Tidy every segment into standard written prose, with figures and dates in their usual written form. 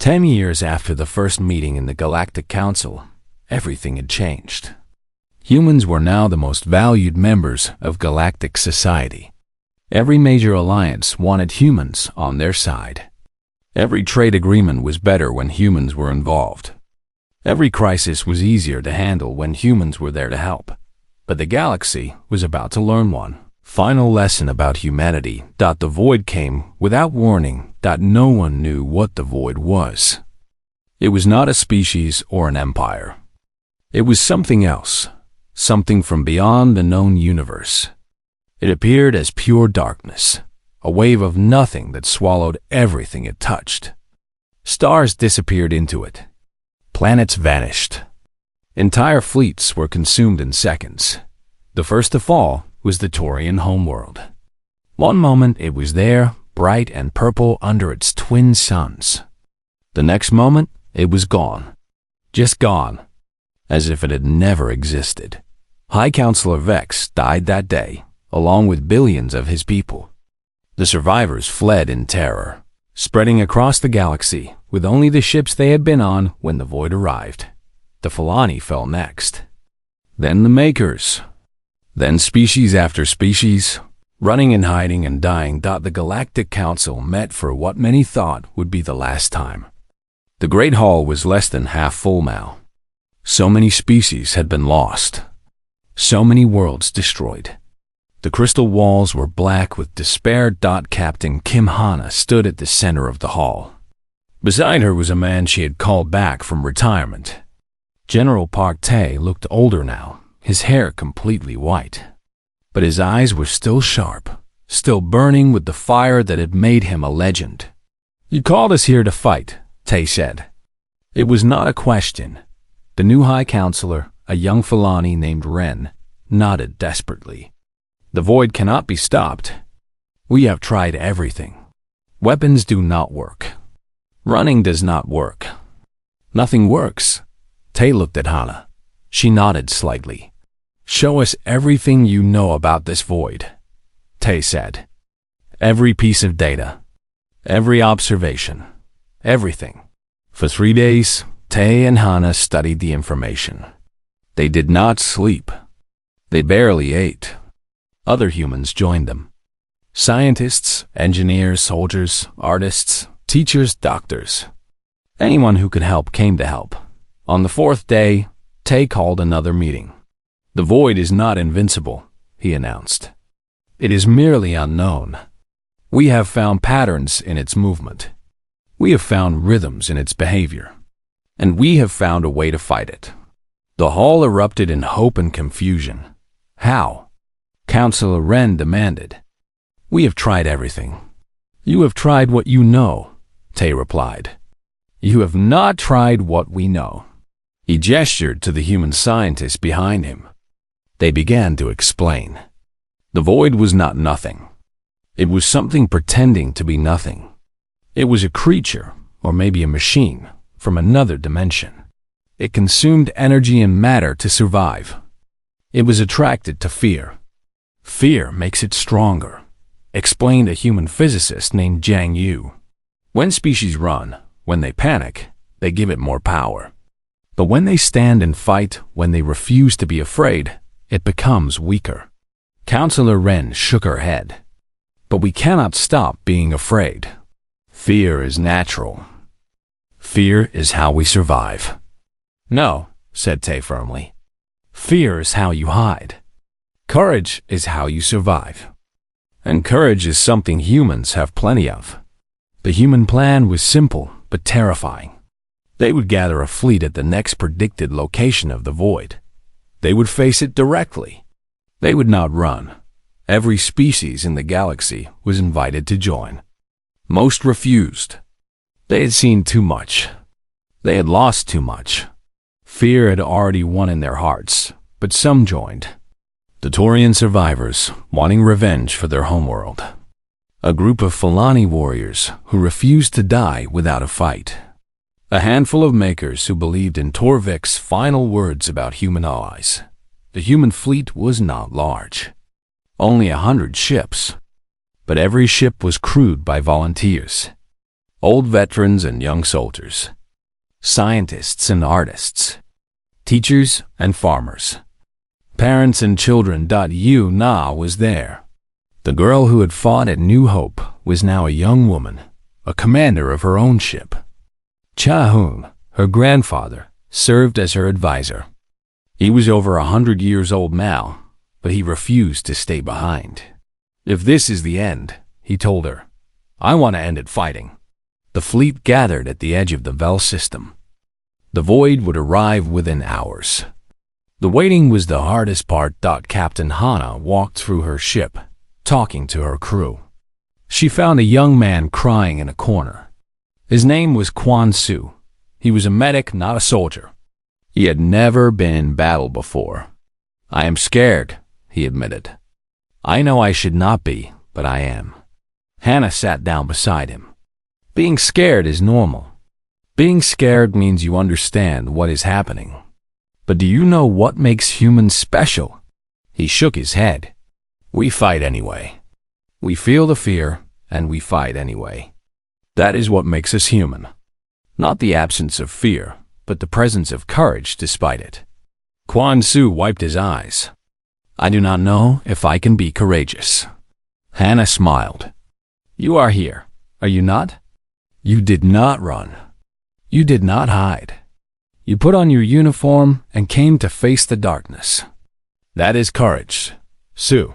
10 years after the first meeting in the Galactic Council, everything had changed. Humans were now the most valued members of galactic society. Every major alliance wanted humans on their side. Every trade agreement was better when humans were involved. Every crisis was easier to handle when humans were there to help. But the galaxy was about to learn one final lesson about humanity. The void came without warning. No one knew what the void was. It was not a species or an empire. It was something else, something from beyond the known universe. It appeared as pure darkness, a wave of nothing that swallowed everything it touched. Stars disappeared into it. Planets vanished. Entire fleets were consumed in seconds. The first to fall was the Taurian homeworld. One moment it was there, bright and purple under its twin suns. The next moment it was gone. Just gone. As if it had never existed. High Counselor Vex died that day, along with billions of his people. The survivors fled in terror, spreading across the galaxy with only the ships they had been on when the void arrived. The Fulani fell next. Then the Makers. Then species after species, running and hiding and dying. The Galactic Council met for what many thought would be the last time. The Great Hall was less than half full now. So many species had been lost. So many worlds destroyed. The crystal walls were black with despair. Captain Kim Hana stood at the center of the hall. Beside her was a man she had called back from retirement. General Park Tae looked older now, his hair completely white. But his eyes were still sharp, still burning with the fire that had made him a legend. "You called us here to fight," Tae said. It was not a question. The new High Counselor, a young Fulani named Ren, nodded desperately. "The void cannot be stopped. We have tried everything. Weapons do not work. Running does not work. Nothing works." Tae looked at Hana. She nodded slightly. "Show us everything you know about this void," Tae said. "Every piece of data. Every observation. Everything." For 3 days, Tae and Hana studied the information. They did not sleep. They barely ate. Other humans joined them. Scientists, engineers, soldiers, artists, teachers, doctors. Anyone who could help came to help. On the 4th day, Tae called another meeting. "The void is not invincible," he announced. "It is merely unknown. We have found patterns in its movement. We have found rhythms in its behavior. And we have found a way to fight it." The hall erupted in hope and confusion. "How?" Counselor Ren demanded. "We have tried everything." "You have tried what you know," Tae replied. "You have not tried what we know." He gestured to the human scientists behind him. They began to explain. The void was not nothing. It was something pretending to be nothing. It was a creature, or maybe a machine, from another dimension. It consumed energy and matter to survive. It was attracted to fear. "Fear makes it stronger," explained a human physicist named Jiang Yu. "When species run, when they panic, they give it more power. But when they stand and fight, when they refuse to be afraid, it becomes weaker." Counselor Ren shook her head. "But we cannot stop being afraid. Fear is natural. Fear is how we survive." "No," said Tae firmly. "Fear is how you hide. Courage is how you survive. And courage is something humans have plenty of." The human plan was simple but terrifying. They would gather a fleet at the next predicted location of the void. They would face it directly. They would not run. Every species in the galaxy was invited to join. Most refused. They had seen too much. They had lost too much. Fear had already won in their hearts, but some joined. The Taurian survivors, wanting revenge for their homeworld. A group of Fulani warriors who refused to die without a fight. A handful of makers who believed in Torvik's final words about human allies. The human fleet was not large. Only 100 ships. But every ship was crewed by volunteers. Old veterans and young soldiers, scientists and artists, teachers and farmers, parents and children. Yu Na was there. The girl who had fought at New Hope was now a young woman, a commander of her own ship. Cha Hoon, her grandfather, served as her advisor. He was over 100 years old now, but he refused to stay behind. If this is the end, he told her, I want to end it fighting. The fleet gathered at the edge of the Vel system. The void would arrive within hours. The waiting was the hardest part. Captain Hana walked through her ship, talking to her crew. She found a young man crying in a corner. His name was Quan Su. He was a medic, not a soldier. He had never been in battle before. I am scared, he admitted. I know I should not be, but I am. Hannah sat down beside him. Being scared is normal. Being scared means you understand what is happening. But do you know what makes humans special? He shook his head. We fight anyway. We feel the fear, and we fight anyway. That is what makes us human. Not the absence of fear, but the presence of courage despite it. Quan Su wiped his eyes. I do not know if I can be courageous. Hannah smiled. You are here, are you not? You did not run. You did not hide. You put on your uniform and came to face the darkness. That is courage, Su.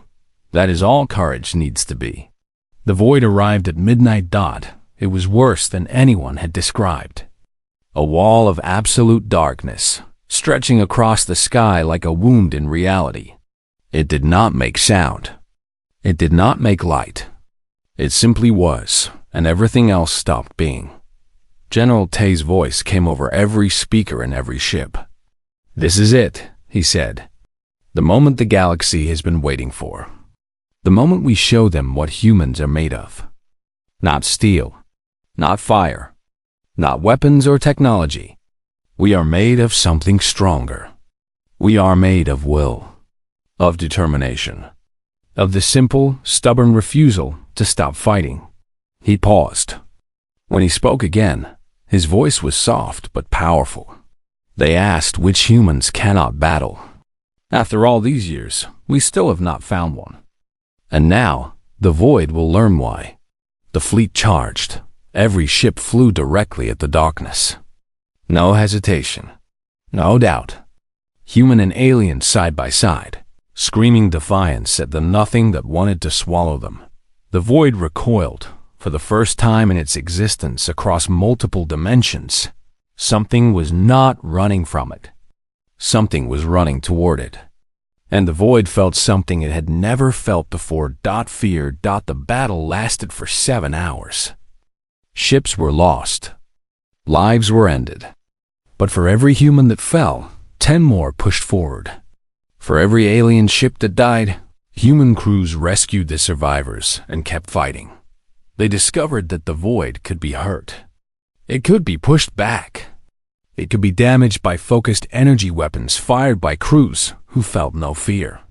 That is all courage needs to be. The void arrived at midnight. It was worse than anyone had described. A wall of absolute darkness, stretching across the sky like a wound in reality. It did not make sound. It did not make light. It simply was, and everything else stopped being. General Tay's voice came over every speaker in every ship. This is it, he said. The moment the galaxy has been waiting for. The moment we show them what humans are made of. Not steel, not fire, not weapons or technology. We are made of something stronger. We are made of will, of determination, of the simple, stubborn refusal to stop fighting. He paused. When he spoke again, his voice was soft but powerful. They asked which humans cannot battle. After all these years, we still have not found one. And now, the void will learn why. The fleet charged. Every ship flew directly at the darkness. No hesitation. No doubt. Human and alien side by side, screaming defiance at the nothing that wanted to swallow them. The void recoiled, for the first time in its existence across multiple dimensions. Something was not running from it. Something was running toward it. And the void felt something it had never felt before. Fear. The battle lasted for 7 hours. Ships were lost. Lives were ended. But for every human that fell, 10 more pushed forward. For every alien ship that died, human crews rescued the survivors and kept fighting. They discovered that the void could be hurt. It could be pushed back. It could be damaged by focused energy weapons fired by crews who felt no fear.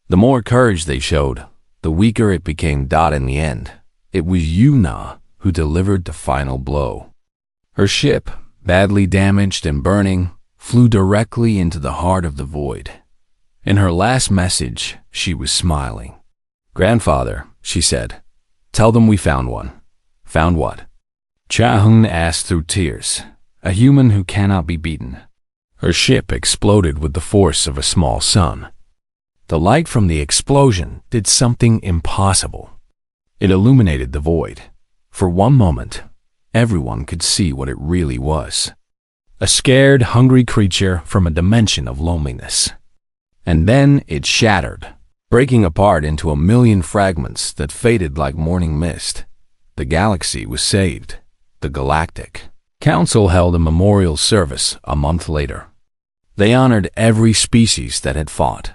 The more courage they showed, the weaker it became. In the end, it was Yuna who delivered the final blow. Her ship, badly damaged and burning, flew directly into the heart of the void. In her last message, she was smiling. Grandfather, she said, tell them we found one. Found what? Cha-Hun asked through tears. A human who cannot be beaten. Her ship exploded with the force of a small sun. The light from the explosion did something impossible. It illuminated the void. For one moment, everyone could see what it really was. A scared, hungry creature from a dimension of loneliness. And then it shattered, breaking apart into a million fragments that faded like morning mist. The galaxy was saved. The Galactic Council held a memorial service a month later. They honored every species that had fought,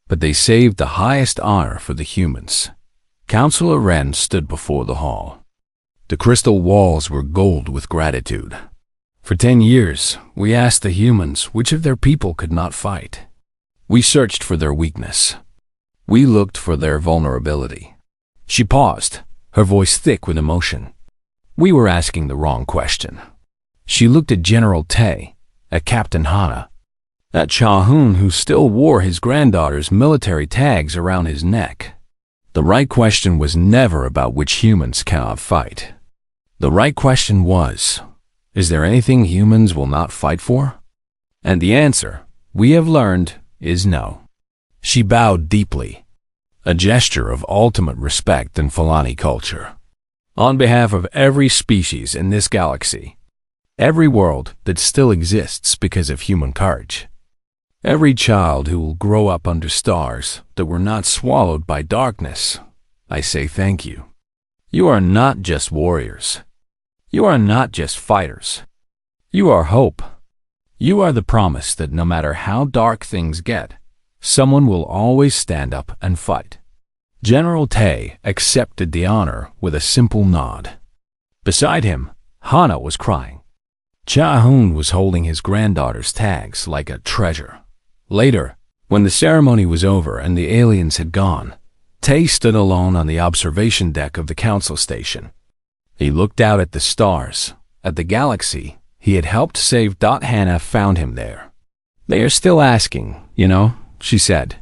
but they saved the highest honor for the humans. Councilor Wren stood before the hall. The crystal walls were gold with gratitude. For 10 years, we asked the humans which of their people could not fight. We searched for their weakness. We looked for their vulnerability. She paused, her voice thick with emotion. We were asking the wrong question. She looked at General Tay, at Captain Hana, at Cha-hoon, who still wore his granddaughter's military tags around his neck. The right question was never about which humans cannot fight. The right question was, is there anything humans will not fight for? And the answer, we have learned, is no. She bowed deeply, a gesture of ultimate respect in Fulani culture. On behalf of every species in this galaxy, every world that still exists because of human courage, every child who will grow up under stars that were not swallowed by darkness, I say thank you. You are not just warriors. You are not just fighters. You are hope. You are the promise that no matter how dark things get, someone will always stand up and fight. General Tay accepted the honor with a simple nod. Beside him, Hana was crying. Cha-hoon was holding his granddaughter's tags like a treasure. Later, when the ceremony was over and the aliens had gone, Tay stood alone on the observation deck of the council station. He looked out at the stars, at the galaxy he had helped save. Hannah found him there. They are still asking, she said.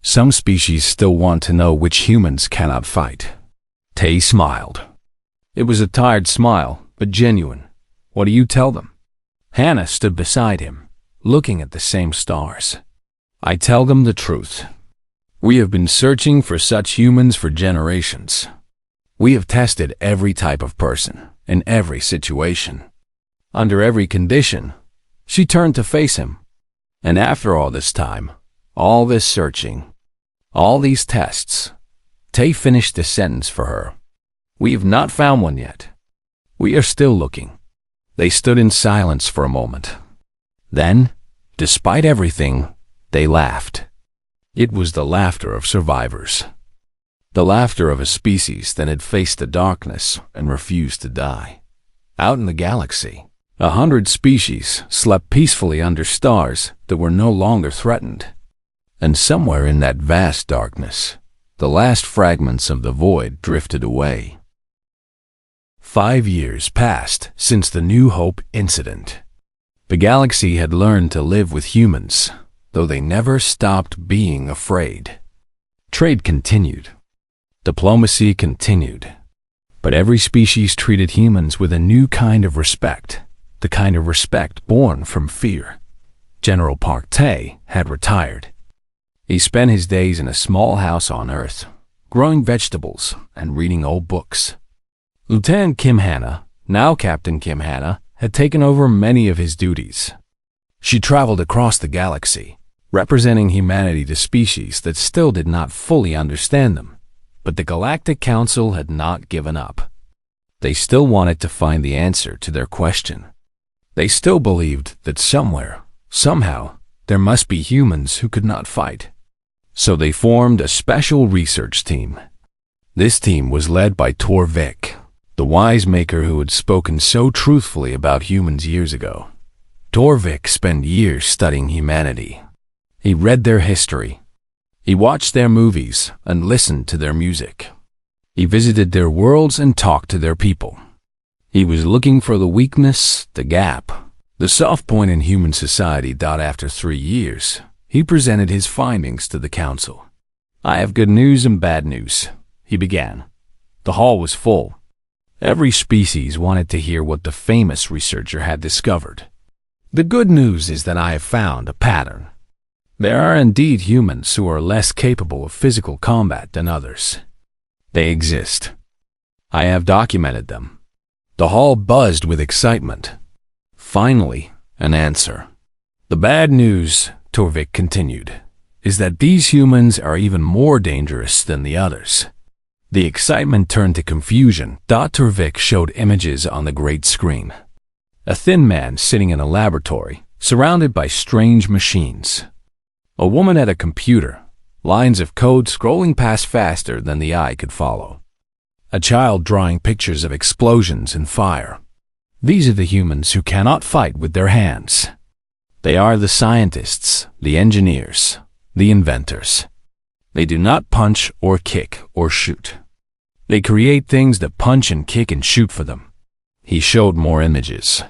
Some species still want to know which humans cannot fight. Tay smiled. It was a tired smile, but genuine. What do you tell them? Hannah stood beside him, looking at the same stars. I tell them the truth. We have been searching for such humans for generations. We have tested every type of person, in every situation. Under every condition, she turned to face him. And after all this time, all this searching, all these tests, Tay finished the sentence for her. We have not found one yet. We are still looking. They stood in silence for a moment. Then, despite everything, they laughed. It was the laughter of survivors. The laughter of a species that had faced the darkness and refused to die. Out in the galaxy, 100 species slept peacefully under stars that were no longer threatened. And somewhere in that vast darkness, the last fragments of the void drifted away. 5 years passed since the New Hope incident. The galaxy had learned to live with humans, though they never stopped being afraid. Trade continued. Diplomacy continued. But every species treated humans with a new kind of respect, the kind of respect born from fear. General Park Tay had retired. He spent his days in a small house on Earth, growing vegetables and reading old books. Lieutenant Kim Hana, now Captain Kim Hana, had taken over many of his duties. She traveled across the galaxy, representing humanity to species that still did not fully understand them. But the Galactic Council had not given up. They still wanted to find the answer to their question. They still believed that somewhere, somehow, there must be humans who could not fight. So they formed a special research team. This team was led by Torvik, the wise maker who had spoken so truthfully about humans years ago. Torvik spent years studying humanity. He read their history. He watched their movies and listened to their music. He visited their worlds and talked to their people. He was looking for the weakness, the gap, the soft point in human society. After 3 years, he presented his findings to the council. I have good news and bad news, he began. The hall was full. Every species wanted to hear what the famous researcher had discovered. The good news is that I have found a pattern. There are indeed humans who are less capable of physical combat than others. They exist. I have documented them. The hall buzzed with excitement. Finally, an answer. The bad news, Torvik continued, is that these humans are even more dangerous than the others. The excitement turned to confusion. Torvik showed images on the great screen. A thin man sitting in a laboratory, surrounded by strange machines. A woman at a computer, lines of code scrolling past faster than the eye could follow. A child drawing pictures of explosions and fire. These are the humans who cannot fight with their hands. They are the scientists, the engineers, the inventors. They do not punch or kick or shoot. They create things that punch and kick and shoot for them, He showed more images.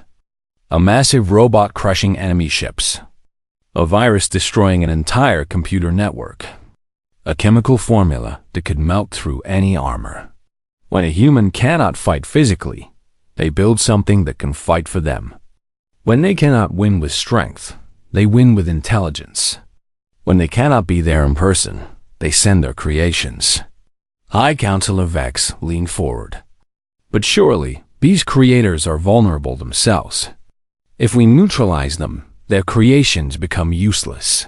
A massive robot crushing enemy ships. A virus destroying an entire computer network. A chemical formula that could melt through any armor. When a human cannot fight physically, they build something that can fight for them. When they cannot win with strength, they win with intelligence. When they cannot be there in person, they send their creations. High Counselor Vex leaned forward. But surely, these creators are vulnerable themselves. If we neutralize them, their creations become useless.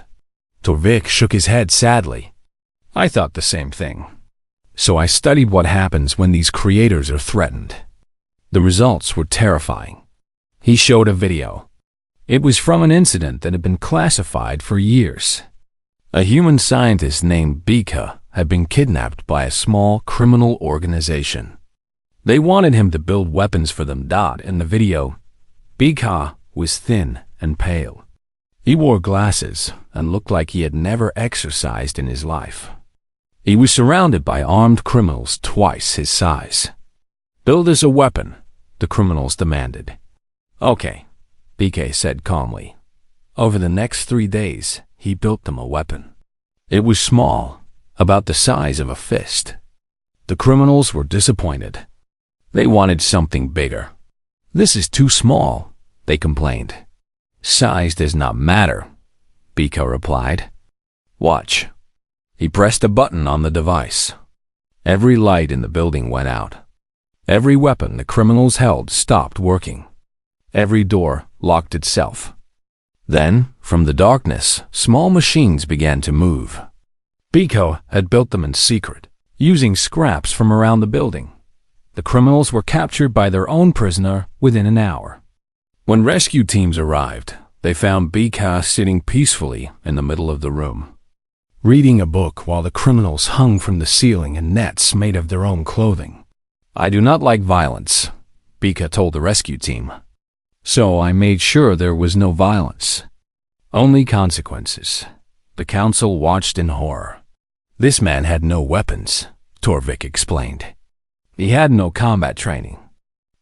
Torvik shook his head sadly. I thought the same thing. So I studied what happens when these creators are threatened. The results were terrifying. He showed a video. It was from an incident that had been classified for years. A human scientist named Bika had been kidnapped by a small criminal organization. They wanted him to build weapons for them. In the video, Bika was thin and pale. He wore glasses and looked like he had never exercised in his life. He was surrounded by armed criminals twice his size. Build us a weapon, the criminals demanded. Okay, Bika said calmly. Over the next 3 days, he built them a weapon. It was small, about the size of a fist. The criminals were disappointed. They wanted something bigger. This is too small, they complained. Size does not matter, Bika replied. Watch. He pressed a button on the device. Every light in the building went out. Every weapon the criminals held stopped working. Every door locked itself. Then, from the darkness, small machines began to move. Biko had built them in secret, using scraps from around the building. The criminals were captured by their own prisoner within an hour. When rescue teams arrived, they found Bika sitting peacefully in the middle of the room, reading a book while the criminals hung from the ceiling in nets made of their own clothing. I do not like violence, Bika told the rescue team. So I made sure there was no violence. Only consequences. The council watched in horror. This man had no weapons, Torvik explained. He had no combat training.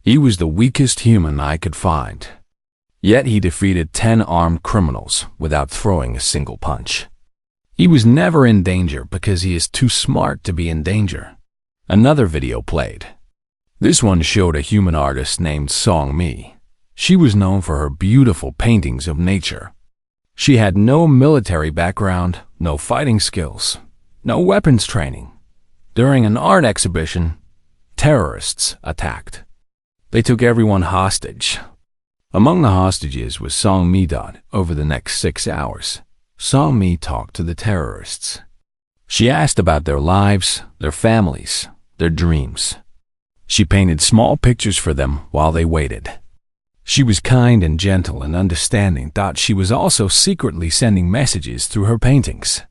He was the weakest human I could find. Yet he defeated 10 armed criminals without throwing a single punch. He was never in danger because he is too smart to be in danger. Another video played. This one showed a human artist named Song Mi. She was known for her beautiful paintings of nature. She had no military background, no fighting skills, no weapons training. During an art exhibition, terrorists attacked. They took everyone hostage. Among the hostages was Song Mi. Over the next 6 hours, Song Mi talked to the terrorists. She asked about their lives, their families, their dreams. She painted small pictures for them while they waited. She was kind and gentle and understanding. She was also secretly sending messages through her paintings.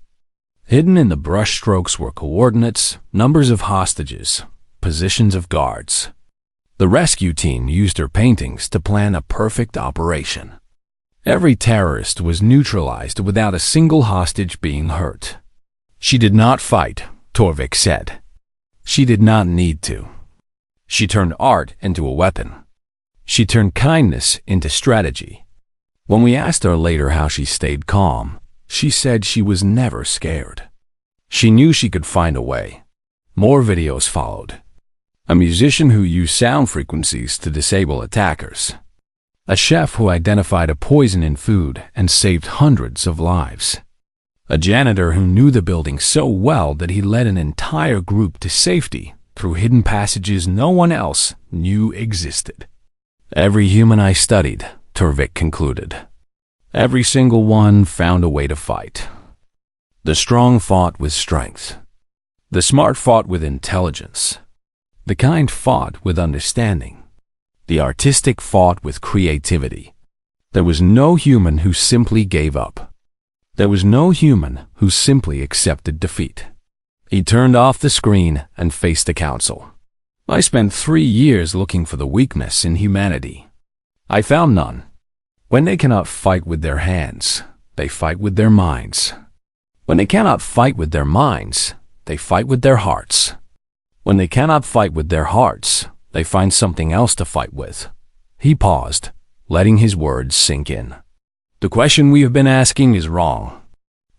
Hidden in the brushstrokes were coordinates, numbers of hostages, positions of guards. The rescue team used her paintings to plan a perfect operation. Every terrorist was neutralized without a single hostage being hurt. She did not fight, Torvik said. She did not need to. She turned art into a weapon. She turned kindness into strategy. When we asked her later how she stayed calm, she said she was never scared. She knew she could find a way. More videos followed. A musician who used sound frequencies to disable attackers. A chef who identified a poison in food and saved hundreds of lives. A janitor who knew the building so well that he led an entire group to safety through hidden passages no one else knew existed. Every human I studied, Torvik concluded. Every single one found a way to fight. The strong fought with strength. The smart fought with intelligence. The kind fought with understanding. The artistic fought with creativity. There was no human who simply gave up. There was no human who simply accepted defeat. He turned off the screen and faced the council. I spent 3 years looking for the weakness in humanity. I found none. When they cannot fight with their hands, they fight with their minds. When they cannot fight with their minds, they fight with their hearts. When they cannot fight with their hearts, they find something else to fight with. He paused, letting his words sink in. The question we have been asking is wrong.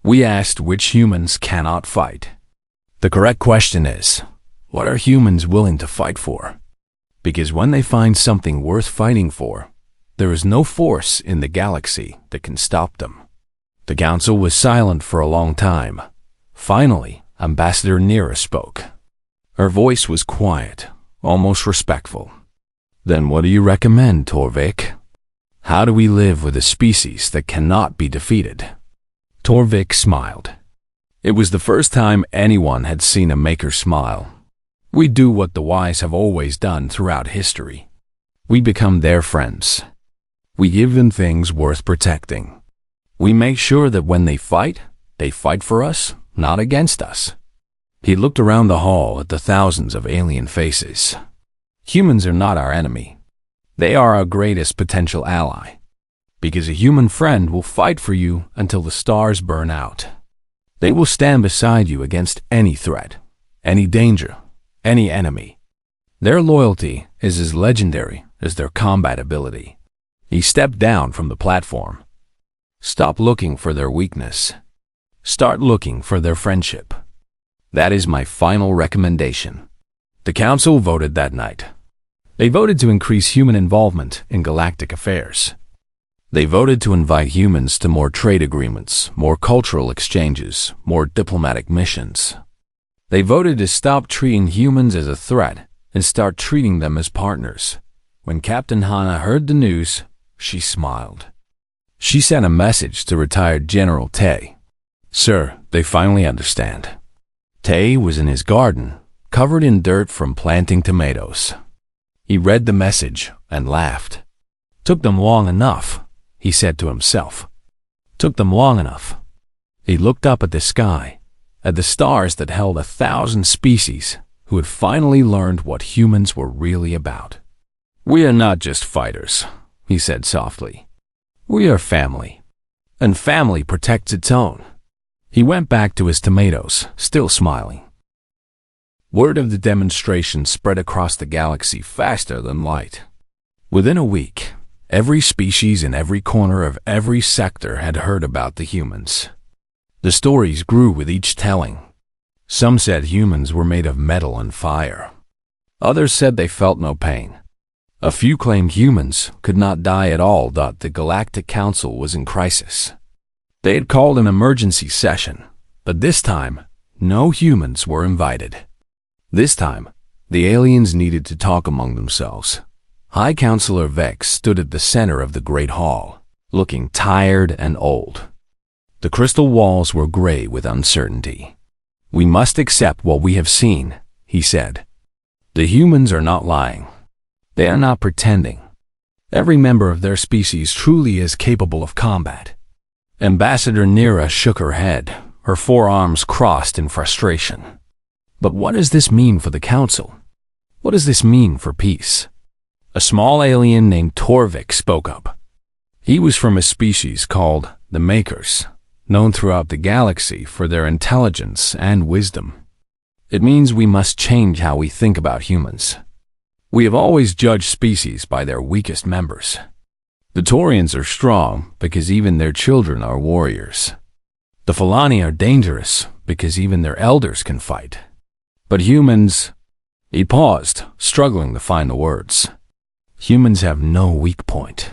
We asked which humans cannot fight. The correct question is, what are humans willing to fight for? Because when they find something worth fighting for, there is no force in the galaxy that can stop them. The council was silent for a long time. Finally, Ambassador Nira spoke. Her voice was quiet, almost respectful. Then what do you recommend, Torvik? How do we live with a species that cannot be defeated? Torvik smiled. It was the first time anyone had seen a maker smile. We do what the wise have always done throughout history. We become their friends. We give them things worth protecting. We make sure that when they fight for us, not against us. He looked around the hall at the thousands of alien faces. Humans are not our enemy. They are our greatest potential ally. Because a human friend will fight for you until the stars burn out. They will stand beside you against any threat, any danger, any enemy. Their loyalty is as legendary as their combat ability. He stepped down from the platform. Stop looking for their weakness. Start looking for their friendship. That is my final recommendation. The council voted that night. They voted to increase human involvement in galactic affairs. They voted to invite humans to more trade agreements, more cultural exchanges, more diplomatic missions. They voted to stop treating humans as a threat and start treating them as partners. When Captain Hana heard the news, she smiled. She sent a message to retired General Tay. Sir, they finally understand. Tay was in his garden, covered in dirt from planting tomatoes. He read the message and laughed. Took them long enough, he said to himself. Took them long enough. He looked up at the sky, at the stars that held 1,000 species who had finally learned what humans were really about. We are not just fighters, he said softly. We are family, and family protects its own. He went back to his tomatoes, still smiling. Word of the demonstration spread across the galaxy faster than light. Within a week, every species in every corner of every sector had heard about the humans. The stories grew with each telling. Some said humans were made of metal and fire. Others said they felt no pain. A few claimed humans could not die at all. The Galactic Council was in crisis. They had called an emergency session, but this time, no humans were invited. This time, the aliens needed to talk among themselves. High Counselor Vex stood at the center of the Great Hall, looking tired and old. The crystal walls were gray with uncertainty. We must accept what we have seen, he said. The humans are not lying. They are not pretending. Every member of their species truly is capable of combat. Ambassador Nira shook her head, her forearms crossed in frustration. But what does this mean for the Council? What does this mean for peace? A small alien named Torvik spoke up. He was from a species called the Makers, known throughout the galaxy for their intelligence and wisdom. It means we must change how we think about humans. We have always judged species by their weakest members. The Taurians are strong because even their children are warriors. The Falani are dangerous because even their elders can fight. But humans... He paused, struggling to find the words. Humans have no weak point.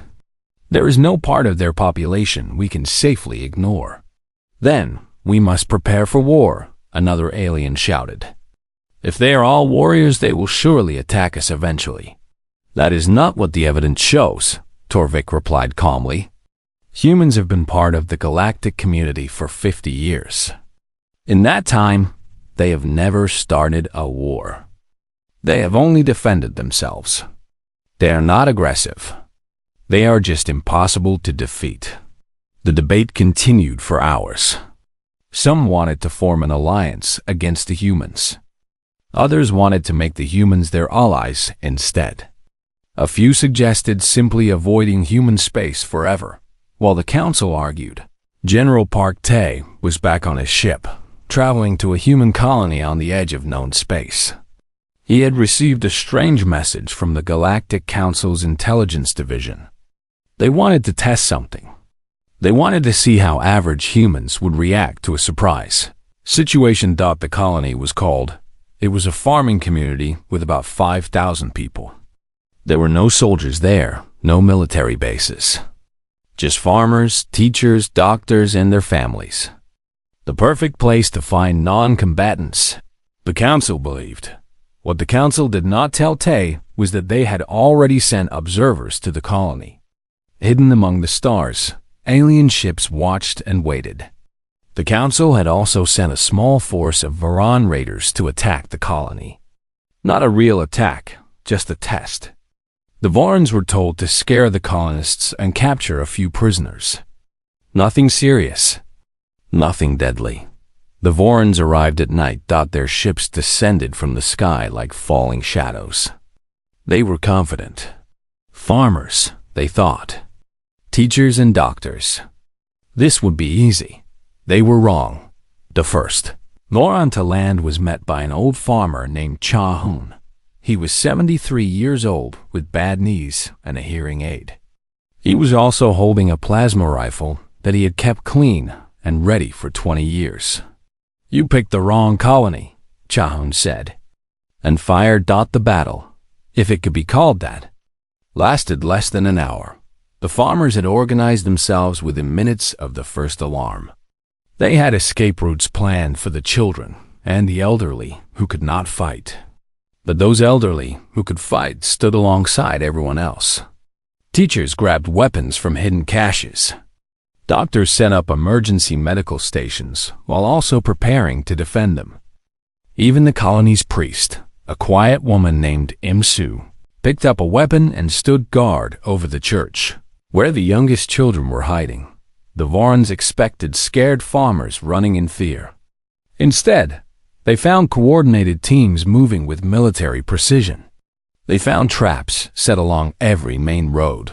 There is no part of their population we can safely ignore. Then, we must prepare for war, another alien shouted. If they are all warriors, they will surely attack us eventually. That is not what the evidence shows, Torvik replied calmly. Humans have been part of the galactic community for 50 years. In that time, they have never started a war. They have only defended themselves. They are not aggressive. They are just impossible to defeat. The debate continued for hours. Some wanted to form an alliance against the humans. Others wanted to make the humans their allies instead. A few suggested simply avoiding human space forever, while the council argued. General Park Tay was back on his ship, traveling to a human colony on the edge of known space. He had received a strange message from the Galactic Council's Intelligence Division. They wanted to test something. They wanted to see how average humans would react to a surprise situation. The colony was called. It was a farming community with about 5,000 people. There were no soldiers there, no military bases. Just farmers, teachers, doctors, and their families. The perfect place to find non-combatants, the council believed. What the council did not tell Tay was that they had already sent observers to the colony. Hidden among the stars, alien ships watched and waited. The council had also sent a small force of Varan raiders to attack the colony. Not a real attack, just a test. The Varans were told to scare the colonists and capture a few prisoners. Nothing serious. Nothing deadly. The Varans arrived at night. Their ships descended from the sky like falling shadows. They were confident. Farmers, they thought. Teachers and doctors. This would be easy. They were wrong. The first Varan to land was met by an old farmer named Cha-Hoon. He was 73 years old with bad knees and a hearing aid. He was also holding a plasma rifle that he had kept clean and ready for 20 years. "You picked the wrong colony," Cha-Hoon said, and fired. The battle, if it could be called that, lasted less than an hour. The farmers had organized themselves within minutes of the first alarm. They had escape routes planned for the children and the elderly who could not fight. But those elderly who could fight stood alongside everyone else. Teachers grabbed weapons from hidden caches. Doctors set up emergency medical stations while also preparing to defend them. Even the colony's priest, a quiet woman named Im-Su, picked up a weapon and stood guard over the church, where the youngest children were hiding. The Varans expected scared farmers running in fear. Instead, they found coordinated teams moving with military precision. They found traps set along every main road.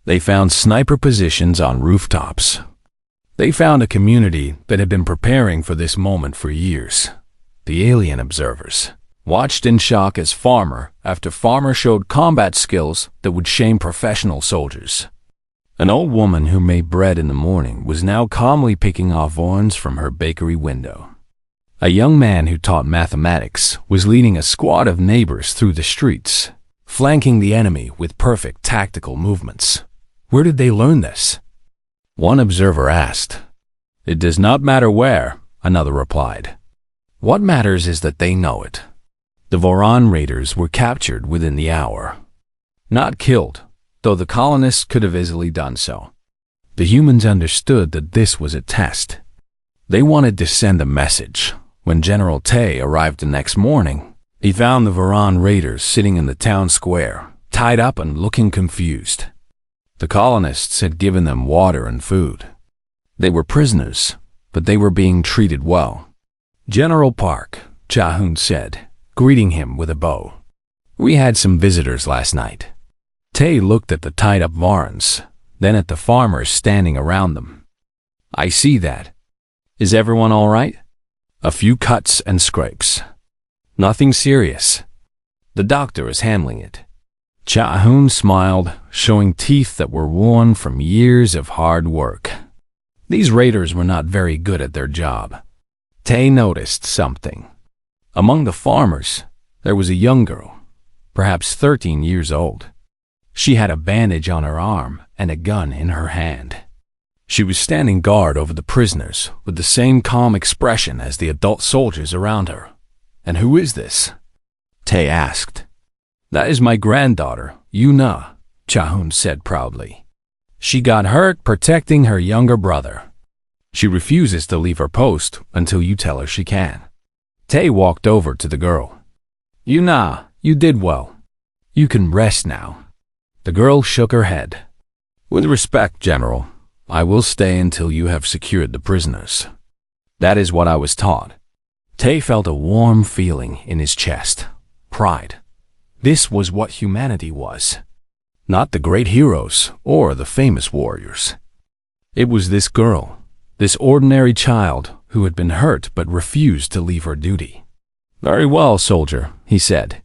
They found sniper positions on rooftops. They found a community that had been preparing for this moment for years. The alien observers watched in shock as farmer after farmer showed combat skills that would shame professional soldiers. An old woman who made bread in the morning was now calmly picking off orange from her bakery window. A young man who taught mathematics was leading a squad of neighbors through the streets, flanking the enemy with perfect tactical movements. Where did they learn this? One observer asked. "It does not matter where," another replied. "What matters is that they know it." The Varan raiders were captured within the hour. Not killed, though the colonists could have easily done so. The humans understood that this was a test. They wanted to send a message. When General Tay arrived the next morning, he found the Varan raiders sitting in the town square, tied up and looking confused. The colonists had given them water and food. They were prisoners, but they were being treated well. "General Park," Cha-Hoon said, greeting him with a bow. "We had some visitors last night." Tay looked at the tied-up Varans, then at the farmers standing around them. "I see that. Is everyone all right?" "A few cuts and scrapes. Nothing serious. The doctor is handling it." Cha-Hoon smiled, showing teeth that were worn from years of hard work. These raiders were not very good at their job. Tay noticed something. Among the farmers, there was a young girl, perhaps 13 years old. She had a bandage on her arm and a gun in her hand. She was standing guard over the prisoners with the same calm expression as the adult soldiers around her. "And who is this?" Tay asked. "That is my granddaughter, Yuna," Cha-Hoon said proudly. "She got hurt protecting her younger brother. She refuses to leave her post until you tell her she can." Tay walked over to the girl. "Yuna, you did well. You can rest now." The girl shook her head. "With respect, General, I will stay until you have secured the prisoners." That is what I was taught. Tay felt a warm feeling in his chest. Pride. This was what humanity was. Not the great heroes or the famous warriors. It was this girl, this ordinary child who had been hurt but refused to leave her duty. "Very well, soldier," he said.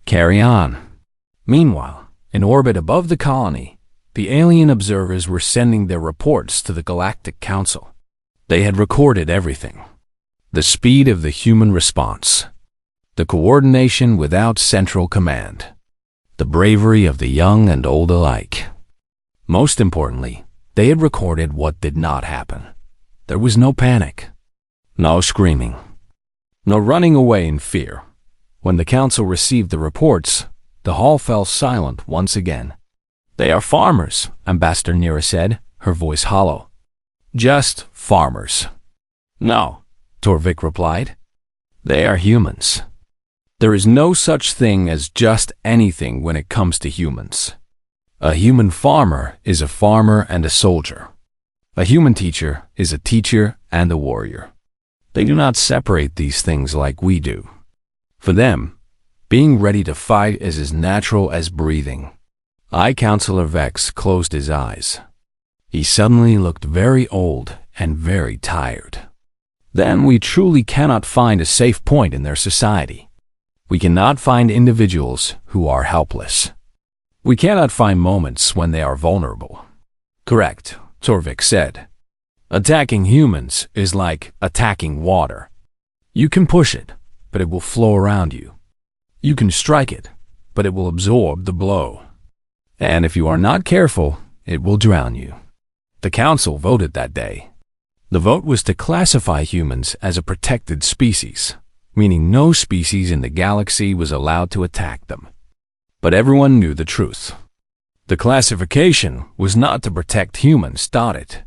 "Carry on." Meanwhile, in orbit above the colony, the alien observers were sending their reports to the Galactic Council. They had recorded everything. The speed of the human response, the coordination without central command, the bravery of the young and old alike. Most importantly, they had recorded what did not happen. There was no panic, no screaming, no running away in fear. When the council received the reports, the hall fell silent once again. "They are farmers," Ambassador Nira said, her voice hollow. "Just farmers." "No," Torvik replied. "They are humans. There is no such thing as just anything when it comes to humans. A human farmer is a farmer and a soldier. A human teacher is a teacher and a warrior. They do not separate these things like we do. For them, being ready to fight is as natural as breathing." Councillor Vex closed his eyes. He suddenly looked very old and very tired. "Then we truly cannot find a safe point in their society. We cannot find individuals who are helpless. We cannot find moments when they are vulnerable." "Correct," Torvik said. "Attacking humans is like attacking water. You can push it, but it will flow around you. You can strike it, but it will absorb the blow. And if you are not careful, it will drown you." The council voted that day. The vote was to classify humans as a protected species, meaning no species in the galaxy was allowed to attack them. But everyone knew the truth. The classification was not to protect humans, it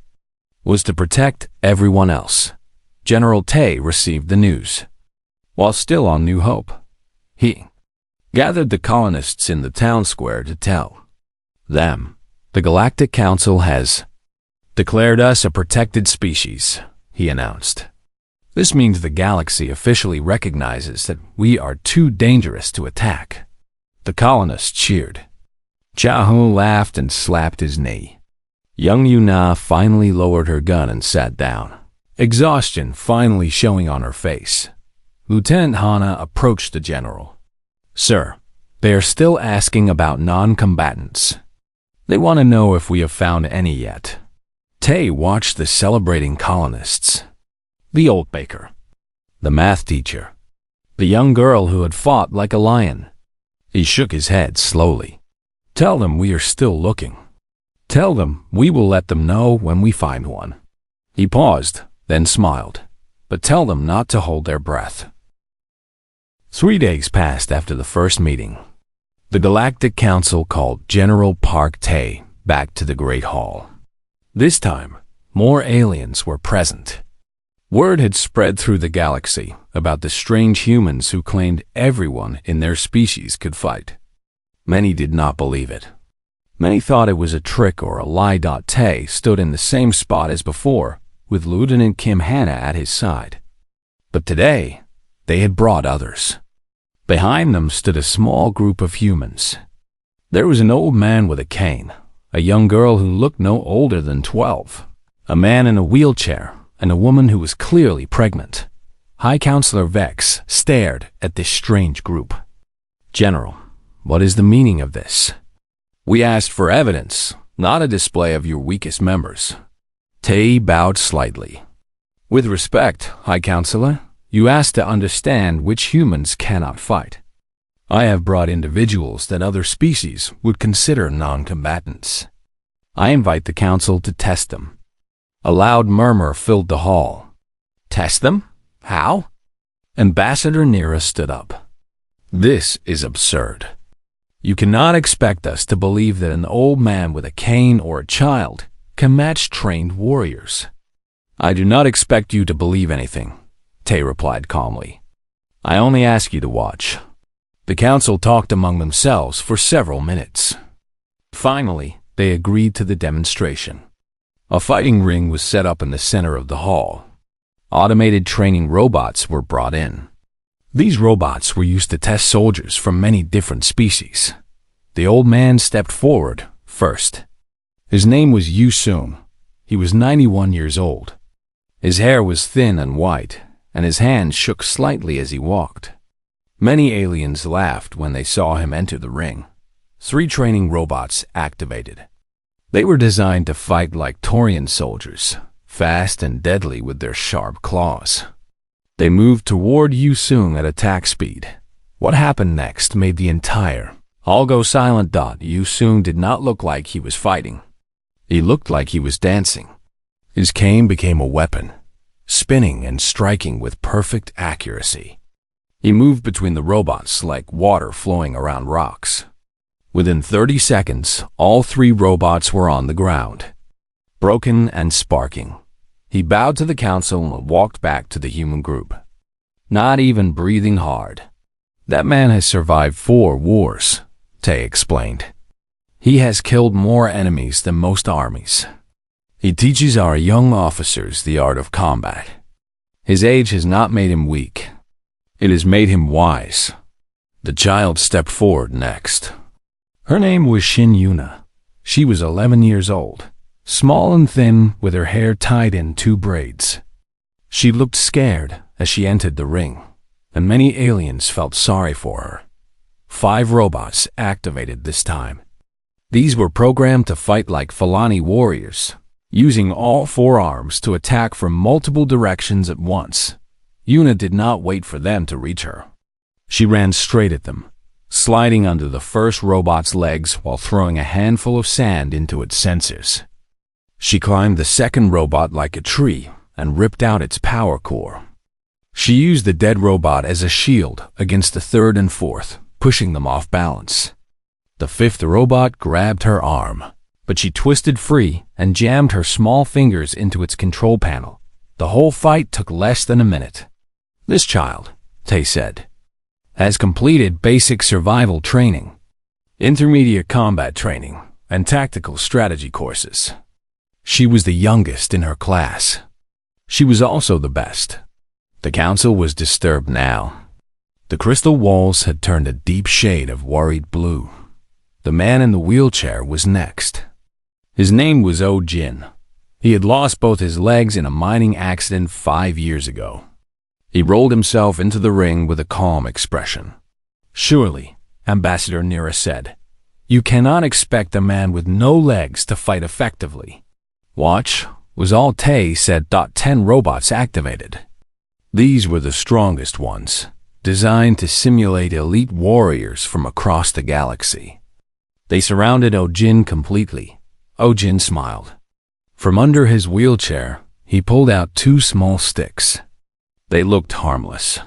was to protect everyone else. General Tay received the news. While still on New Hope, he gathered the colonists in the town square to tell them, "The Galactic Council has declared us a protected species," he announced. "This means the galaxy officially recognizes that we are too dangerous to attack." The colonists cheered. Chahu laughed and slapped his knee. Young Yuna finally lowered her gun and sat down, exhaustion finally showing on her face. Lieutenant Hana approached the general. "Sir, they are still asking about non-combatants. They want to know if we have found any yet." Tay watched the celebrating colonists. The old baker, the math teacher, the young girl who had fought like a lion. He shook his head slowly. "Tell them we are still looking. Tell them we will let them know when we find one." He paused, then smiled. "But tell them not to hold their breath." 3 days passed after the first meeting. The Galactic Council called General Park Tay back to the Great Hall. This time, more aliens were present. Word had spread through the galaxy about the strange humans who claimed everyone in their species could fight. Many did not believe it. Many thought it was a trick or a lie. Tay stood in the same spot as before, with Lieutenant Kim Hanna at his side. But today, they had brought others. Behind them stood a small group of humans. There was an old man with a cane, a young girl who looked no older than 12, a man in a wheelchair, and a woman who was clearly pregnant. Councillor Vex stared at this strange group. "General, what is the meaning of this? We asked for evidence, not a display of your weakest members." Tay bowed slightly. "With respect, High Councillor, you asked to understand which humans cannot fight. I have brought individuals that other species would consider non-combatants. I invite the council to test them." A loud murmur filled the hall. "Test them? How?" Ambassador Nira stood up. "This is absurd. You cannot expect us to believe that an old man with a cane or a child can match trained warriors." "I do not expect you to believe anything," Tay replied calmly. "I only ask you to watch." The council talked among themselves for several minutes. Finally, they agreed to the demonstration. A fighting ring was set up in the center of the hall. Automated training robots were brought in. These robots were used to test soldiers from many different species. The old man stepped forward first. His name was Yu Soon. He was 91 years old. His hair was thin and white, and his hands shook slightly as he walked. Many aliens laughed when they saw him enter the ring. 3 training robots activated. They were designed to fight like Taurian soldiers, fast and deadly with their sharp claws. They moved toward Yu Sung at attack speed. What happened next made the entire all go silent. Yu Sung did not look like he was fighting. He looked like he was dancing. His cane became a weapon, spinning and striking with perfect accuracy. He moved between the robots like water flowing around rocks. Within 30 seconds, all 3 robots were on the ground, broken and sparking. He bowed to the council and walked back to the human group, not even breathing hard. That man has survived 4 wars, Tay explained. He has killed more enemies than most armies. He teaches our young officers the art of combat. His age has not made him weak. It has made him wise. The child stepped forward next. Her name was Shin Yuna. She was 11 years old, small and thin with her hair tied in 2 braids. She looked scared as she entered the ring, and many aliens felt sorry for her. 5 robots activated this time. These were programmed to fight like Fulani warriors, using all 4 arms to attack from multiple directions at once. Yuna did not wait for them to reach her. She ran straight at them, sliding under the first robot's legs while throwing a handful of sand into its sensors. She climbed the second robot like a tree and ripped out its power core. She used the dead robot as a shield against the third and fourth, pushing them off balance. The 5th robot grabbed her arm, but she twisted free and jammed her small fingers into its control panel. The whole fight took less than a minute. This child, Tay said, has completed basic survival training, intermediate combat training, and tactical strategy courses. She was the youngest in her class. She was also the best. The council was disturbed now. The crystal walls had turned a deep shade of worried blue. The man in the wheelchair was next. His name was Oh Jin. He had lost both his legs in a mining accident 5 years ago. He rolled himself into the ring with a calm expression. Surely, Ambassador Nira said, you cannot expect a man with no legs to fight effectively. Watch, was all Tay said. 10 robots activated. These were the strongest ones, designed to simulate elite warriors from across the galaxy. They surrounded Ojin completely. Ojin smiled. From under his wheelchair, he pulled out 2 small sticks. They looked harmless.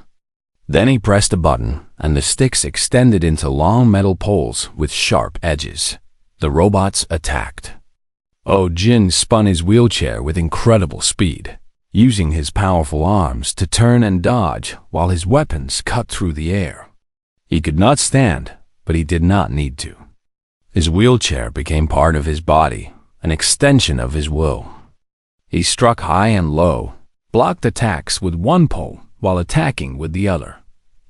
Then he pressed a button, and the sticks extended into long metal poles with sharp edges. The robots attacked. Ojin spun his wheelchair with incredible speed, using his powerful arms to turn and dodge while his weapons cut through the air. He could not stand, but he did not need to. His wheelchair became part of his body, an extension of his will. He struck high and low, blocked attacks with one pole while attacking with the other.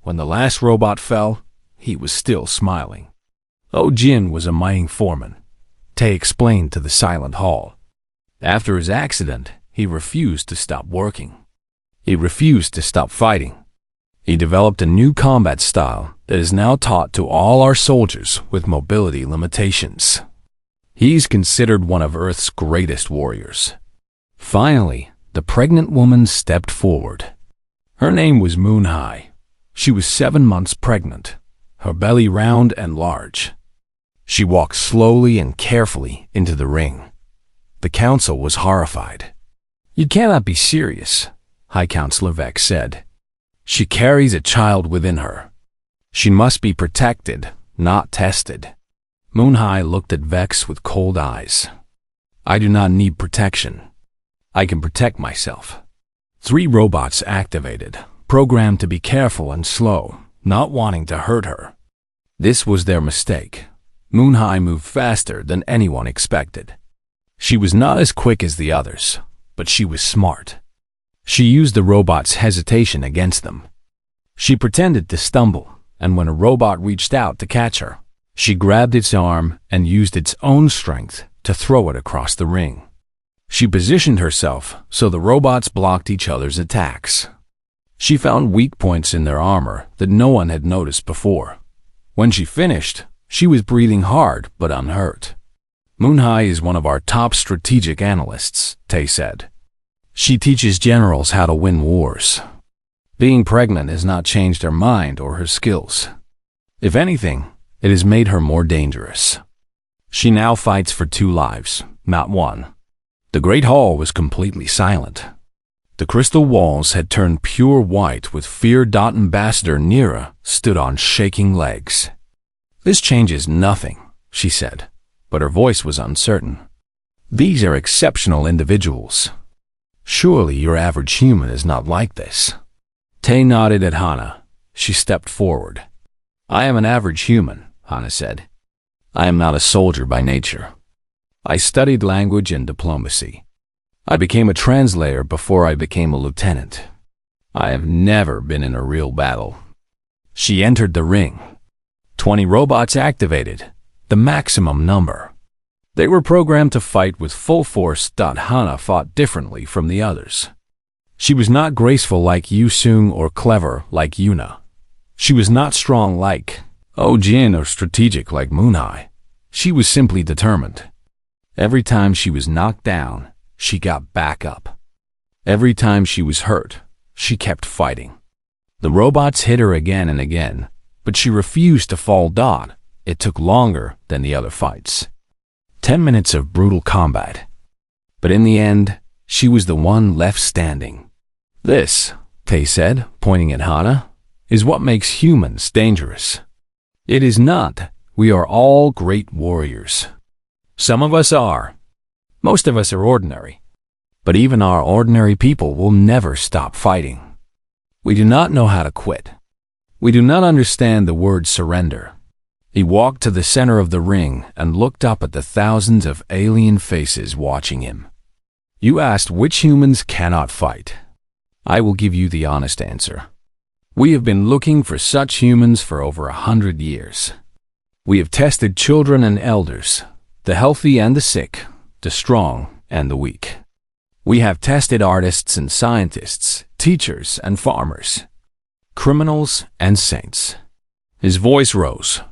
When the last robot fell, he was still smiling. Ojin was a mining foreman, Tay explained to the Silent Hall. After his accident, he refused to stop working. He refused to stop fighting. He developed a new combat style that is now taught to all our soldiers with mobility limitations. He's considered one of Earth's greatest warriors. Finally, the pregnant woman stepped forward. Her name was Moon High. She was 7 months pregnant, her belly round and large. She walked slowly and carefully into the ring. The council was horrified. You cannot be serious, High Counselor Vex said. She carries a child within her. She must be protected, not tested. Moon High looked at Vex with cold eyes. I do not need protection. I can protect myself. 3 robots activated, programmed to be careful and slow, not wanting to hurt her. This was their mistake. Moon High moved faster than anyone expected. She was not as quick as the others, but she was smart. She used the robot's hesitation against them. She pretended to stumble, and when a robot reached out to catch her, she grabbed its arm and used its own strength to throw it across the ring. She positioned herself so the robots blocked each other's attacks. She found weak points in their armor that no one had noticed before. When she finished, she was breathing hard but unhurt. Moonhai is one of our top strategic analysts, Tay said. She teaches generals how to win wars. Being pregnant has not changed her mind or her skills. If anything, it has made her more dangerous. She now fights for 2 lives, not 1. The Great Hall was completely silent. The crystal walls had turned pure white with fear. Ambassador Nira stood on shaking legs. This changes nothing, she said, but her voice was uncertain. These are exceptional individuals. Surely your average human is not like this. Tay nodded at Hana. She stepped forward. I am an average human, Hana said. I am not a soldier by nature. I studied language and diplomacy. I became a translator before I became a lieutenant. I have never been in a real battle. She entered the ring. 20 robots activated, the maximum number. They were programmed to fight with full force. Hana fought differently from the others. She was not graceful like Yu Sung or clever like Yuna. She was not strong like Oh Jin or strategic like Moonhai. She was simply determined. Every time she was knocked down, she got back up. Every time she was hurt, she kept fighting. The robots hit her again and again, but she refused to fall. It took longer than the other fights. 10 minutes of brutal combat. But in the end, she was the one left standing. This, Tay said, pointing at Hana, is what makes humans dangerous. It is not. We are all great warriors. Some of us are. Most of us are ordinary. But even our ordinary people will never stop fighting. We do not know how to quit. We do not understand the word surrender. He walked to the center of the ring and looked up at the thousands of alien faces watching him. You asked which humans cannot fight. I will give you the honest answer. We have been looking for such humans for over 100 years. We have tested children and elders, the healthy and the sick, the strong and the weak. We have tested artists and scientists, teachers and farmers, criminals and saints. His voice rose,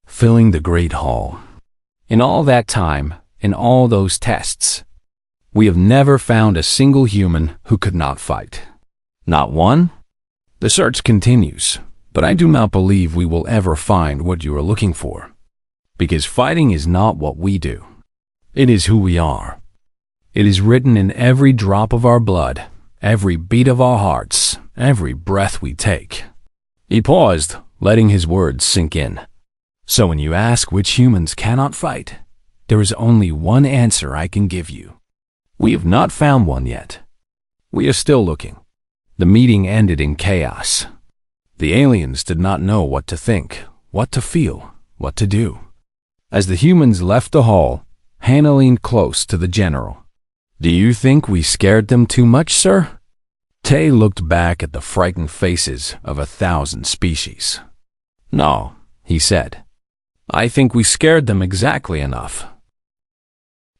filling the great hall. In all that time, in all those tests, we have never found a single human who could not fight. Not one? The search continues, but I do not believe we will ever find what you are looking for. Because fighting is not what we do. It is who we are. It is written in every drop of our blood, every beat of our hearts, every breath we take. He paused, letting his words sink in. So when you ask which humans cannot fight, there is only one answer I can give you. We have not found one yet. We are still looking. The meeting ended in chaos. The aliens did not know what to think, what to feel, what to do. As the humans left the hall, Hannah leaned close to the general. Do you think we scared them too much, sir? Tay looked back at the frightened faces of 1,000 species. No, he said. I think we scared them exactly enough.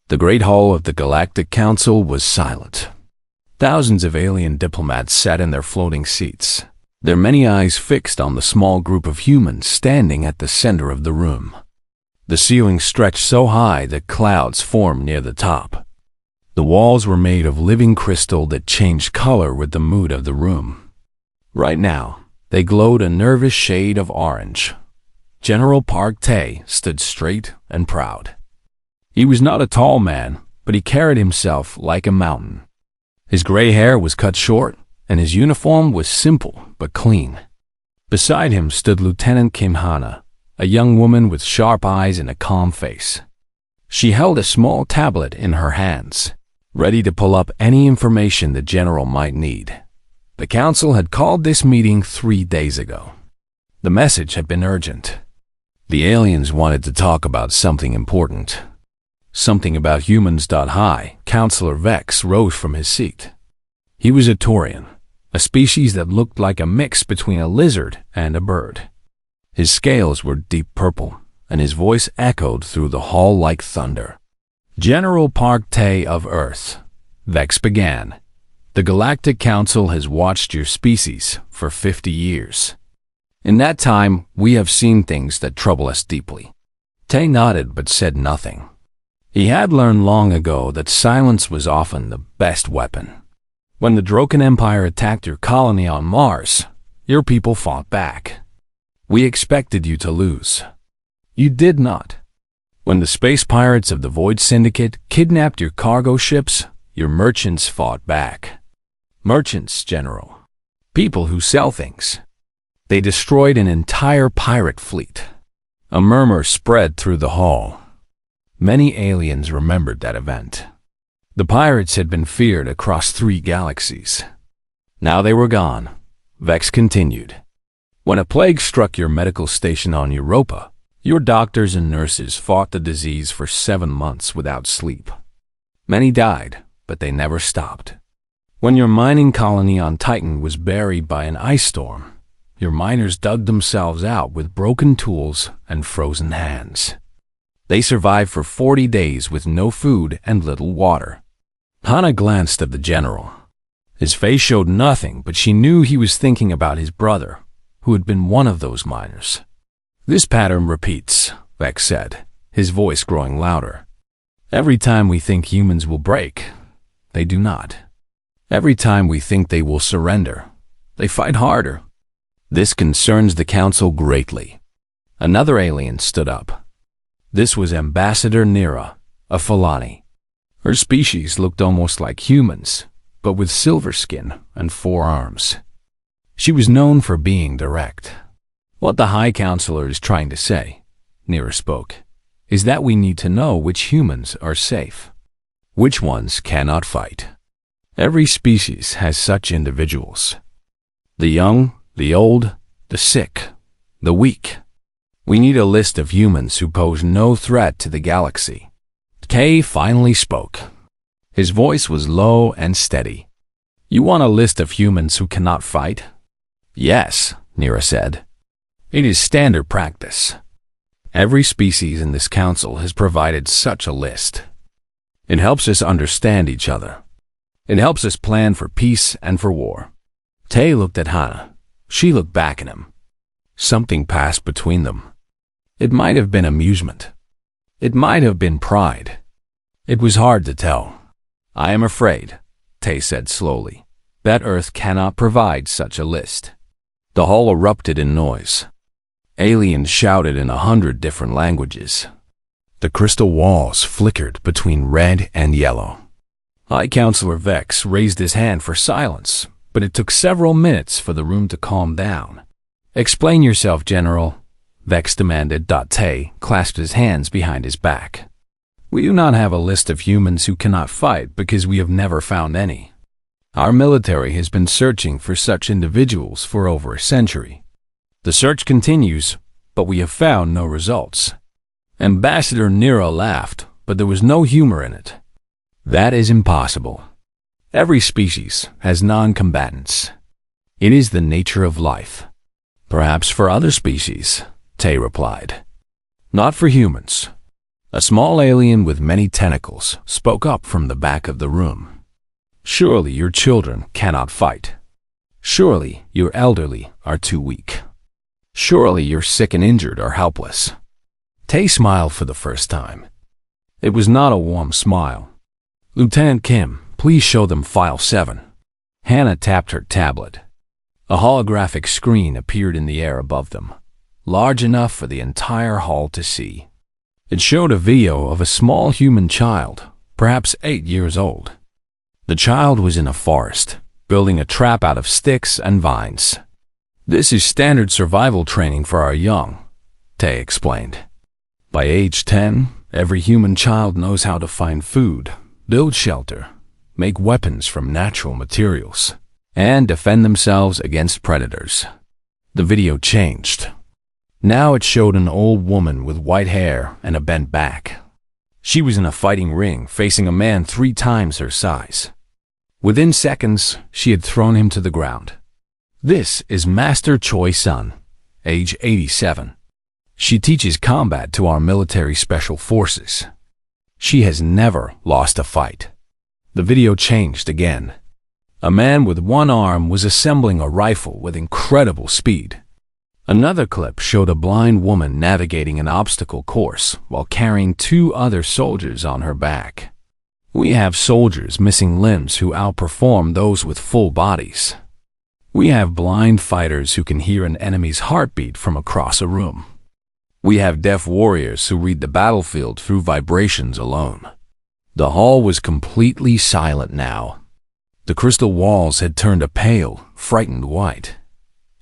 The great hall of the Galactic Council was silent. Thousands of alien diplomats sat in their floating seats, their many eyes fixed on the small group of humans standing at the center of the room. The ceiling stretched so high that clouds formed near the top. The walls were made of living crystal that changed color with the mood of the room. Right now, they glowed a nervous shade of orange. General Park Tay stood straight and proud. He was not a tall man, but he carried himself like a mountain. His gray hair was cut short, and his uniform was simple but clean. Beside him stood Lieutenant Kim Hana, a young woman with sharp eyes and a calm face. She held a small tablet in her hands, ready to pull up any information the general might need. The council had called this meeting 3 days ago. The message had been urgent. The aliens wanted to talk about something important. Something about humans. High Counselor Vex rose from his seat. He was a Taurian, a species that looked like a mix between a lizard and a bird. His scales were deep purple, and his voice echoed through the hall like thunder. General Park Tay of Earth, Vex began. The Galactic Council has watched your species for 50 years. In that time, we have seen things that trouble us deeply. Tay nodded but said nothing. He had learned long ago that silence was often the best weapon. When the Droken Empire attacked your colony on Mars, your people fought back. We expected you to lose. You did not. When the space pirates of the Void Syndicate kidnapped your cargo ships, your merchants fought back. Merchants, General. People who sell things. They destroyed an entire pirate fleet. A murmur spread through the hall. Many aliens remembered that event. The pirates had been feared across 3 galaxies. Now they were gone. Vex continued. When a plague struck your medical station on Europa, your doctors and nurses fought the disease for 7 months without sleep. Many died, but they never stopped. When your mining colony on Titan was buried by an ice storm, your miners dug themselves out with broken tools and frozen hands. They survived for 40 days with no food and little water. Hana glanced at the general. His face showed nothing, but she knew he was thinking about his brother, who had been one of those miners. This pattern repeats, Vex said, his voice growing louder. Every time we think humans will break, they do not. Every time we think they will surrender, they fight harder. This concerns the Council greatly. Another alien stood up. This was Ambassador Nira, a Falani. Her species looked almost like humans, but with silver skin and 4 arms. She was known for being direct. What the High Counselor is trying to say, Nira spoke, is that we need to know which humans are safe, which ones cannot fight. Every species has such individuals. The young, the old, the sick, the weak. We need a list of humans who pose no threat to the galaxy. Kay finally spoke. His voice was low and steady. You want a list of humans who cannot fight? Yes, Nira said. It is standard practice. Every species in this council has provided such a list. It helps us understand each other. It helps us plan for peace and for war. Tay looked at Hana. She looked back at him. Something passed between them. It might have been amusement. It might have been pride. It was hard to tell. I am afraid, Tay said slowly, that Earth cannot provide such a list. The hall erupted in noise. Aliens shouted in 100 different languages. The crystal walls flickered between red and yellow. High Counselor Vex raised his hand for silence, but it took several minutes for the room to calm down. Explain yourself, General, Vex demanded. Tay clasped his hands behind his back. We do not have a list of humans who cannot fight because we have never found any. Our military has been searching for such individuals for over a century. The search continues, but we have found no results. Ambassador Nira laughed, but there was no humor in it. That is impossible. Every species has non-combatants. It is the nature of life. Perhaps for other species, Tay replied. Not for humans. A small alien with many tentacles spoke up from the back of the room. Surely your children cannot fight. Surely your elderly are too weak. Surely your sick and injured are helpless. Tay smiled for the first time. It was not a warm smile. Lieutenant Kim, please show them File 7. Hannah tapped her tablet. A holographic screen appeared in the air above them, large enough for the entire hall to see. It showed a video of a small human child, perhaps 8 years old. The child was in a forest, building a trap out of sticks and vines. This is standard survival training for our young, Tay explained. By age 10, every human child knows how to find food, build shelter, make weapons from natural materials, and defend themselves against predators. The video changed. Now it showed an old woman with white hair and a bent back. She was in a fighting ring facing a man 3 times her size. Within seconds, she had thrown him to the ground. This is Master Choi Sun, age 87. She teaches combat to our military special forces. She has never lost a fight. The video changed again. A man with one arm was assembling a rifle with incredible speed. Another clip showed a blind woman navigating an obstacle course while carrying two other soldiers on her back. We have soldiers missing limbs who outperform those with full bodies. We have blind fighters who can hear an enemy's heartbeat from across a room. We have deaf warriors who read the battlefield through vibrations alone. The hall was completely silent now. The crystal walls had turned a pale, frightened white.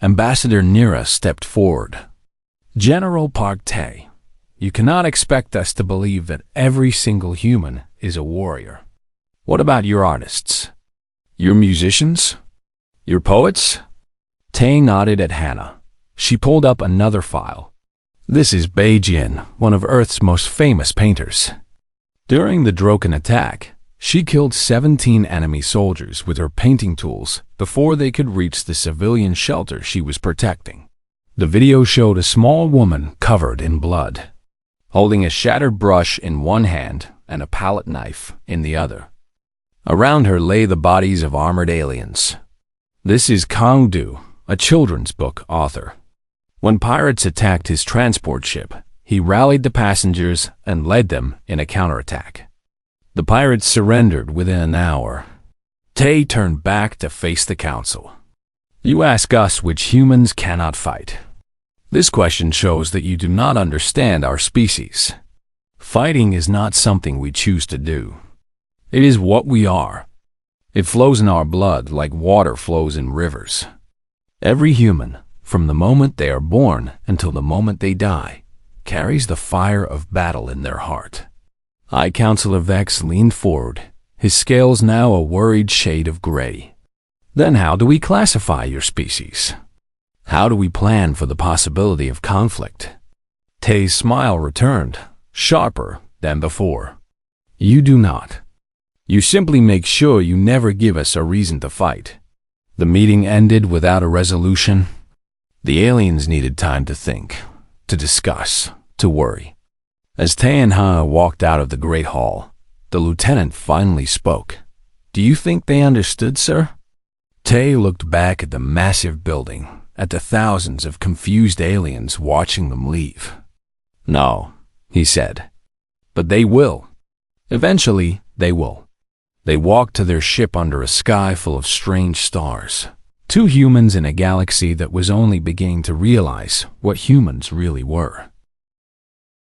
Ambassador Nira stepped forward. General Park Tae, you cannot expect us to believe that every single human is a warrior. What about your artists? Your musicians? Your poets? Tae nodded at Hannah. She pulled up another file. This is Beijing, one of Earth's most famous painters. During the Droken attack, she killed 17 enemy soldiers with her painting tools before they could reach the civilian shelter she was protecting. The video showed a small woman covered in blood, holding a shattered brush in one hand and a palette knife in the other. Around her lay the bodies of armored aliens. This is Kang Du, a children's book author. When pirates attacked his transport ship, he rallied the passengers and led them in a counterattack. The pirates surrendered within an hour. Tae turned back to face the council. You ask us which humans cannot fight. This question shows that you do not understand our species. Fighting is not something we choose to do. It is what we are. It flows in our blood like water flows in rivers. Every human, from the moment they are born until the moment they die, carries the fire of battle in their heart. High Counselor Vex leaned forward, his scales now a worried shade of gray. Then how do we classify your species? How do we plan for the possibility of conflict? Tae's smile returned, sharper than before. You do not. You simply make sure you never give us a reason to fight. The meeting ended without a resolution. The aliens needed time to think, to discuss, to worry. As Tae and Ha walked out of the Great Hall, the lieutenant finally spoke. Do you think they understood, sir? Tae looked back at the massive building, at the thousands of confused aliens watching them leave. No, he said. But they will. Eventually, they will. They walked to their ship under a sky full of strange stars. Two humans in a galaxy that was only beginning to realize what humans really were.